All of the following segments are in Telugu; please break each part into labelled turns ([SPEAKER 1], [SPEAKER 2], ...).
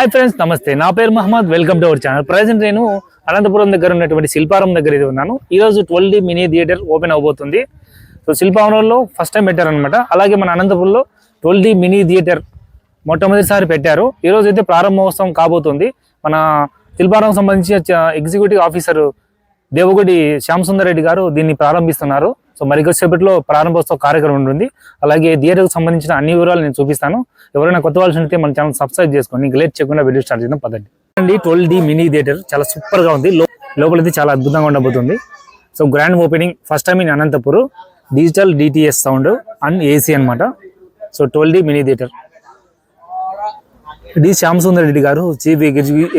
[SPEAKER 1] హాయ్ ఫ్రెండ్స్, నమస్తే. నా పేరు Mohammed. Welcome to our channel. Present నేను అనంతపురం దగ్గర ఉన్నటువంటి శిల్పారం దగ్గర ఇది ఉన్నాను. ఈరోజు 12D మినీ థియేటర్ ఓపెన్ అవబోతుంది. సో శిల్పారంలో ఫస్ట్ టైం పెట్టారనమాట. అలాగే మన అనంతపురంలో 12D మినీ థియేటర్ మొట్టమొదటిసారి పెట్టారు. ఈరోజు అయితే ప్రారంభోత్సవం కాబోతుంది. మన శిల్పారం సంబంధించి ఎగ్జిక్యూటివ్ ఆఫీసర్ దేవగుడి శ్యామ్ సుందర్ రెడ్డి గారు దీన్ని ప్రారంభిస్తున్నారు. సో మరికొద్దిసేపట్లో ప్రారంభోత్సవ కార్యక్రమం ఉంటుంది. అలాగే థియేటర్కి సంబంధించిన అన్ని వివరాలు నేను చూపిస్తాను. ఎవరైనా కొత్త వాళ్ళు ఉంటే మన ఛానల్ సబ్స్క్రైబ్ చేసుకోండి. ఇంకా లేట్ చేయకుండా వీడియో స్టార్ట్ చేద్దాం పదండి. 12D మినీ థియేటర్ చాలా సూపర్ గా ఉంది. లోపలైతే చాలా అద్భుతంగా ఉండబోతుంది. So grand opening first time in Anantapuram. Digital DTS sound and AC అనమాట. So 12D mini theatre. D Shyam Sundar Reddy garu chief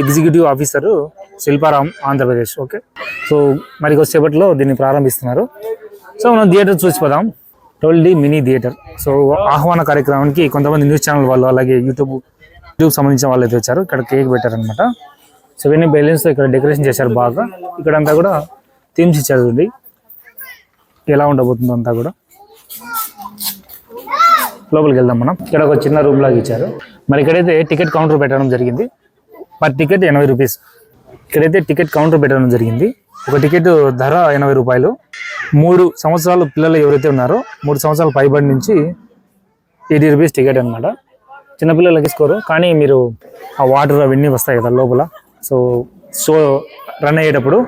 [SPEAKER 1] executive officer Shilparam Andhra Pradesh. Okay, so మరి కొద్దిసేపట్లో దీన్ని ప్రారంభిస్తున్నారు. సో మనం థియేటర్ చూసిపోదాం. 12D mini theatre. సో ఆహ్వాన కార్యక్రమానికి కొంతమంది న్యూస్ ఛానల్ వాళ్ళు, అలాగే యూట్యూబ్ సంబంధించిన వాళ్ళు అయితే వచ్చారు. ఇక్కడ కేక్ పెట్టారనమాట. సో ఇవన్నీ బెలూన్స్ ఇక్కడ డెకరేషన్ చేశారు బాగా. ఇక్కడంతా కూడా థీమ్స్ ఇచ్చారు. చూడండి ఎలా ఉండబోతుందో అంతా కూడా. లోపలికి వెళ్దాం మనం. ఇక్కడ ఒక చిన్న రూమ్ లాగా ఇచ్చారు. మరి ఇక్కడైతే టికెట్ కౌంటర్ పెట్టడం జరిగింది. Per ticket 80 rupees. ఇక్కడైతే టికెట్ కౌంటర్ పెట్టడం జరిగింది. ఒక టికెట్ ధర 80 రూపాయలు. 3 సంవత్సరాలు పిల్లలు ఎవరైతే ఉన్నారో 3 సంవత్సరాల పైబడి నుంచి 80 రూపీస్ టికెట్ అనమాట. చిన్నపిల్లలకి తీసుకోరు, కానీ మీరు ఆ వాటర్ అవన్నీ వస్తాయి కదా లోపల. సో రన్ అయ్యేటప్పుడు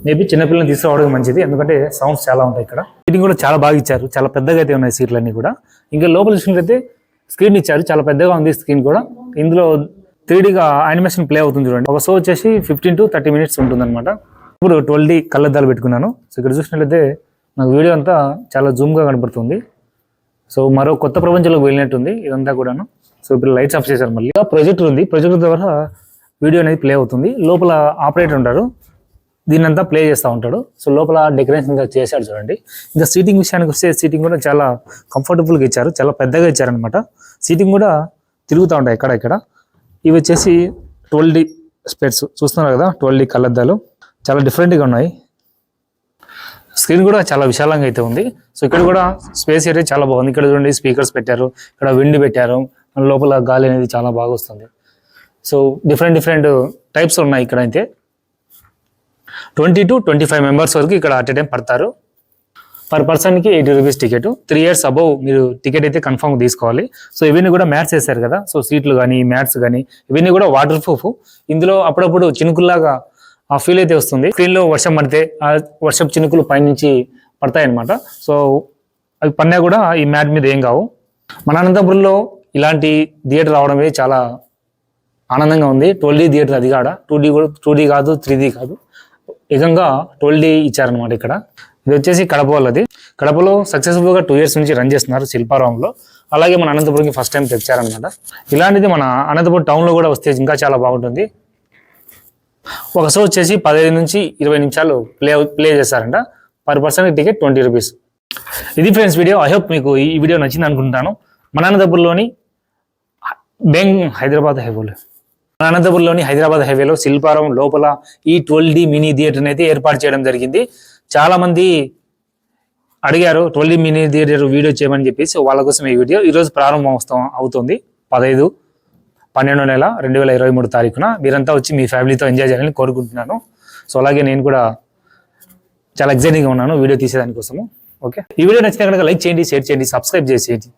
[SPEAKER 1] మేబీ చిన్నపిల్లల్ని తీసుకురావడం మంచిది, ఎందుకంటే సౌండ్స్ చాలా ఉంటాయి. ఇక్కడ సీటింగ్ కూడా చాలా బాగా ఇచ్చారు. చాలా పెద్దగా అయితే ఉన్నాయి సీట్లన్నీ కూడా. ఇంకా లోపల చూసినట్లయితే స్క్రీన్ ఇచ్చారు. చాలా పెద్దగా ఉంది స్క్రీన్ కూడా. ఇందులో 3Dగా యానిమేషన్ ప్లే అవుతుంది చూడండి. ఒక షో వచ్చేసి 15 to 30 minutes ఉంటుంది అనమాట. ఇప్పుడు 12D కళ్ళద్దాలు పెట్టుకున్నాను. సో ఇక్కడ చూసినట్లయితే నాకు వీడియో అంతా చాలా జూమ్గా కనపడుతుంది. సో మరో కొత్త ప్రపంచంలోకి వెళ్ళినట్టుంది ఇదంతా కూడాను. సో ఇప్పుడు లైట్స్ ఆఫ్ చేశారు. మళ్ళీ ప్రొజెక్టర్ ఉంది. ప్రొజెక్టర్ ద్వారా వీడియో అనేది ప్లే అవుతుంది. లోపల ఆపరేటర్ ఉంటారు, దీన్నంతా ప్లే చేస్తూ ఉంటాడు. సో లోపల డెకరేషన్ చేశాడు చూడండి. ఇంకా సీటింగ్ విషయానికి వస్తే సీటింగ్ కూడా చాలా కంఫర్టబుల్గా ఇచ్చారు. చాలా పెద్దగా ఇచ్చారనమాట. సీటింగ్ కూడా తిరుగుతూ ఉంటాయి ఇక్కడ. ఇవి వచ్చేసి 12D స్పెట్స్ చూస్తున్నారు కదా. 12D కళ్ళద్దాలు చాలా డిఫరెంట్గా ఉన్నాయి. స్క్రీన్ కూడా చాలా విశాలంగా అయితే ఉంది. సో ఇక్కడ కూడా స్పేస్ ఏరియా చాలా బాగుంది. ఇక్కడ చూడండి స్పీకర్స్ పెట్టారు, ఇక్కడ విండ్ పెట్టారు. లోపల గాలి అనేది చాలా బాగా వస్తుంది. సో డిఫరెంట్ టైప్స్ ఉన్నాయి ఇక్కడ. అయితే 20 to 25 మెంబర్స్ వరకు ఇక్కడ అట్ ఎ టైం పడతారు. పర్ పర్సన్కి 80 రూపీస్ టికెట్. 3 years అబౌవ్ మీరు టికెట్ అయితే కన్ఫర్మ్ తీసుకోవాలి. సో ఇవన్నీ కూడా మ్యాట్స్ వేశారు కదా. సో సీట్లు కానీ మ్యాట్స్ కానీ ఇవన్నీ కూడా వాటర్ ప్రూఫ్. ఇందులో అప్పుడప్పుడు చినుకుల్లాగా ఆ ఫీల్ అయితే వస్తుంది. స్క్రీన్లో వర్షం పడితే ఆ వర్షపు చినుకులు పైనుంచి పడతాయి అనమాట. సో అవి పడినా కూడా ఈ మ్యాట్ మీద ఏం కావు. మన అనంతపురంలో ఇలాంటి థియేటర్ రావడమే చాలా ఆనందంగా ఉంది. 12D థియేటర్ అది కాడ 2D కాదు, 3D కాదు, ఏకంగా 12D ఇచ్చారనమాట. ఇక్కడ ఇది వచ్చేసి కడప వాళ్ళది. కడపలో సక్సెస్ఫుల్గా 2 years నుంచి రన్ చేస్తున్నారు శిల్పారాంలో. అలాగే మన అనంతపురంకి ఫస్ట్ టైం తెచ్చారనమాట. ఇలాంటిది మన అనంతపురం టౌన్లో కూడా వస్తే ఇంకా చాలా బాగుంటుంది. ఒక షో వచ్చేసి 15 నుంచి 20 నిమిషాలు ప్లే చేస్తారంట. పర్ పర్సన్కి టికెట్ 20 రూపీస్. ఇది ఫ్రెండ్స్ వీడియో. ఐ హోప్ మీకు ఈ వీడియో నచ్చింది అనుకుంటాను. మన అనంతపురంలోని హైదరాబాద్ హైవేలో శిల్పారం లోపల ఈ 12D మినీ థియేటర్ అయితే ఏర్పాటు చేయడం జరిగింది. చాలా మంది అడిగారు 12D మినీ థియేటర్ వీడియో చేయమని చెప్పేసి. వాళ్ళ కోసం ఈ వీడియో. ఈరోజు ప్రారంభం అవుతుంది 15/12/2023 మీరంతా వచ్చి మీ ఫ్యామిలీతో ఎంజాయ్ చేయాలని కోరుకుంటున్నాను. సో అలాగే నేను కూడా చాలా ఎక్సైటింగ్గా ఉన్నాను వీడియో తీసేదానికోసము. ఓకే, ఈ వీడియో నచ్చితే కనుక లైక్ చేయండి, షేర్ చేయండి, సబ్స్క్రైబ్ చేసేయండి.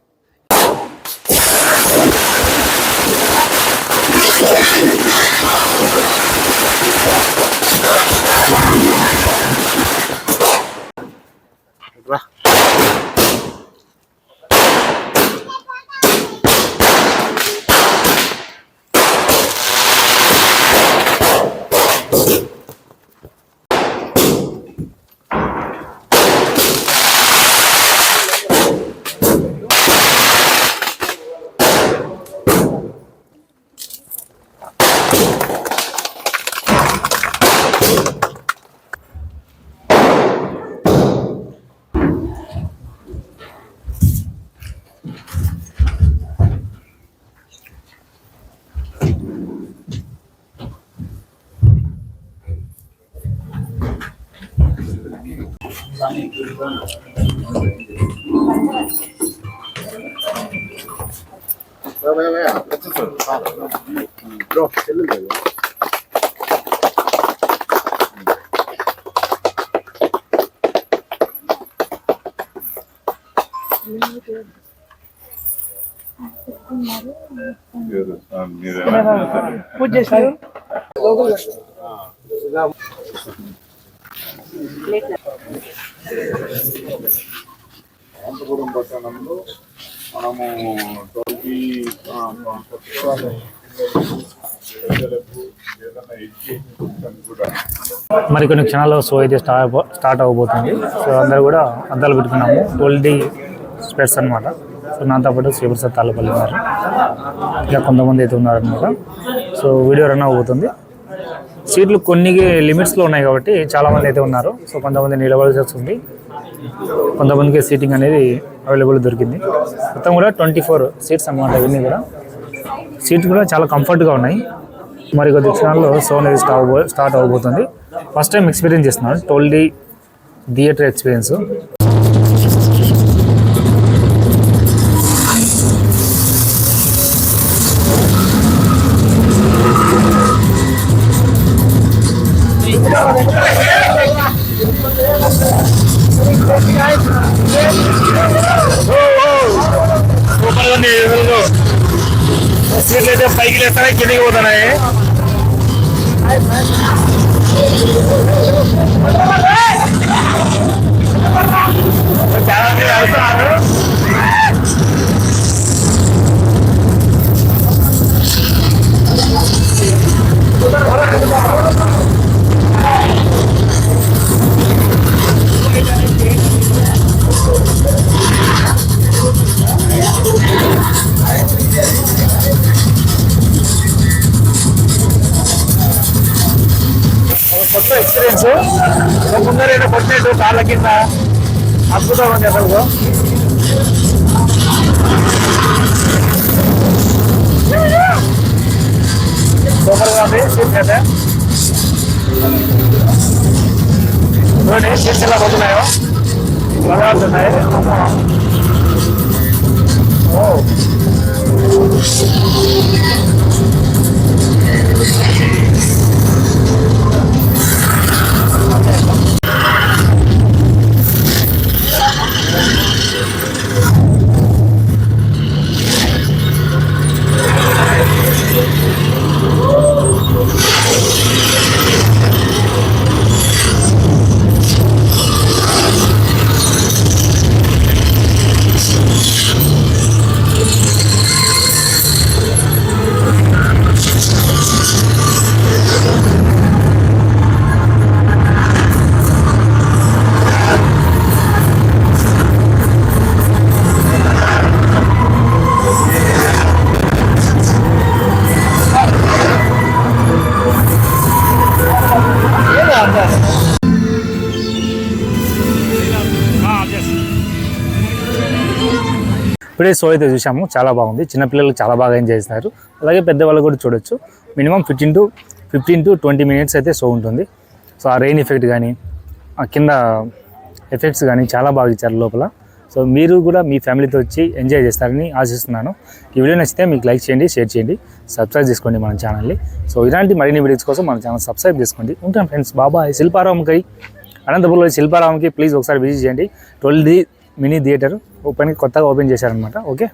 [SPEAKER 2] పూజ చేశారు.
[SPEAKER 3] అనంతపురం పట్టణంలో మనము 20
[SPEAKER 1] మరికొన్ని క్షణాల్లో షో అయితే స్టార్ట్ అవ్వబోతుంది. సో అందరూ కూడా అద్దాలు పెట్టుకున్నాము. 12D స్పెట్స్ అనమాట. సో నాతో పాటు శ్రీప్రసాద్ తాళ్ళపల్లి ఉన్నారు, ఇంకా కొంతమంది అయితే ఉన్నారనమాట. సో వీడియో రన్ అవ్వబోతుంది. సీట్లు కొన్ని లిమిట్స్లో ఉన్నాయి కాబట్టి చాలామంది అయితే ఉన్నారు. సో కొంతమంది నిలబడాల్సి వస్తుంది, కొంతమందికి సీటింగ్ అనేది అవైలబుల్ దొరికింది. మొత్తం కూడా 24 సీట్స్ అన్నమాట. ఇవన్నీ కూడా సీట్లు కూడా చాలా కంఫర్ట్గా ఉన్నాయి. మరి కొద్ది క్షణాల్లో షో అనేది స్టార్ట్ అవ్వబోతుంది. ఫస్ట్ టైం ఎక్స్పీరియన్స్ చేస్తున్నాను 12D థియేటర్ ఎక్స్పీరియన్స్. సీట్లు అయితే పైకి లేస్తాయి, కిందికి పోతున్నాయి. చాలా మంది వెళ్తున్నారు. కొత్త ఎక్స్పీరియన్స్. ముందరైనా కొట్టినట్టు కాళ్ళ కింద అద్భుతం ఉంది అసలు. సూపర్గా ఉంది సీట్ అయితే. చూడండి సీట్స్ ఎలా పోతున్నాయో, బాగా అవుతున్నాయి. ఇప్పుడే షో అయితే చూసాము, చాలా బాగుంది. చిన్నపిల్లలు చాలా బాగా ఎంజాయ్ చేస్తారు, అలాగే పెద్దవాళ్ళు కూడా చూడొచ్చు. మినిమం 15 to 20 minutes అయితే షో ఉంటుంది. సో ఆ రెయిన్ ఎఫెక్ట్ కానీ, ఆ కింద ఎఫెక్ట్స్ కానీ చాలా బాగా ఇచ్చారు లోపల. సో మీరు కూడా మీ ఫ్యామిలీతో వచ్చి ఎంజాయ్ చేస్తారని ఆశిస్తున్నాను. ఈ వీడియో నచ్చితే మీకు లైక్ చేయండి, షేర్ చేయండి, సబ్స్క్రైబ్ చేసుకోండి మన ఛానల్ని. సో ఇలాంటి మరిన్ని వీడియోస్ కోసం మన ఛానల్ సబ్స్క్రైబ్ చేసుకోండి. ఉంటాం ఫ్రెండ్స్. బాబాయ్. శిల్పారామంకి, అనంతపురంలో శిల్పారామంకి ప్లీజ్ ఒకసారి విజిట్ చేయండి. 12D మినీ థియేటర్ కొత్తగా ఓపెన్ చేశారనమాట. ఓకే.